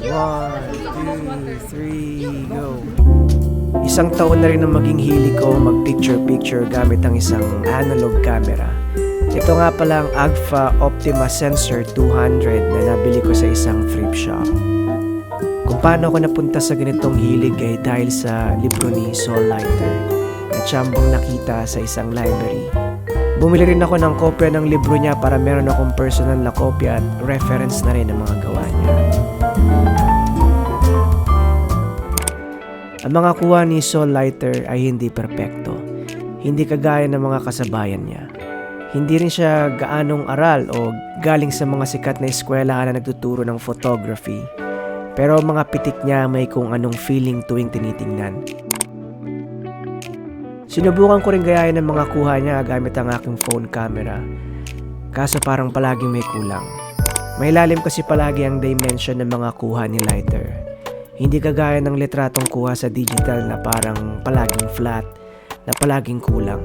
1, 2, 3, go! Isang taon na rin ang maging hilig ko mag-picture-picture gamit ang isang analog camera. Ito nga pala ang Agfa Optima Sensor 200 na nabili ko sa isang thrift shop. Kung paano ako napunta sa ganitong hilig ay dahil sa libro ni Saul Leiter na tiyambang nakita sa isang library. Bumili rin ako ng kopya ng libro niya para meron akong personal na kopya at reference na rin ng mga gawa niya. Ang mga kuha ni Saul Leiter ay hindi perpekto. Hindi kagaya ng mga kasabayan niya. Hindi rin siya gaanong aral o galing sa mga sikat na eskwelahan na nagtuturo ng photography. Pero mga pitik niya may kung anong feeling tuwing tinitingnan. Sinubukan ko rin gayahin ng mga kuha niya gamit ang aking phone camera. Kaso parang palaging may kulang. May lalim kasi palagi ang dimension ng mga kuha ni Leiter. Hindi kagaya ng litratong kuha sa digital na parang palaging flat, na palaging kulang.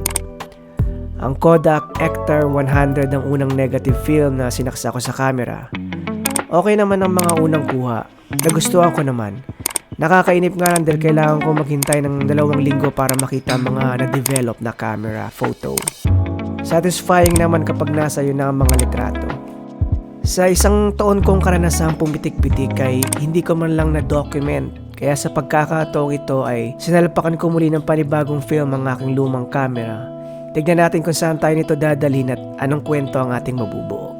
Ang Kodak Ektar 100 ang unang negative film na sinaksa ko sa camera. Okay naman ang mga unang kuha. Nagustuhan ko naman. Nakakainip nga lang dahil kailangan ko maghintay ng 2 linggo para makita ang mga na-develop na camera photo. Satisfying naman kapag nasa iyo na ang mga litrato. Sa isang taon kong karanasang pumitik-pitik ay hindi ko man lang na-document. Kaya sa pagkakataong ito ay sinalpakan ko muli ng panibagong film ang aking lumang camera. Tignan natin kung saan tayo nito dadalhin at anong kwento ang ating mabubuo.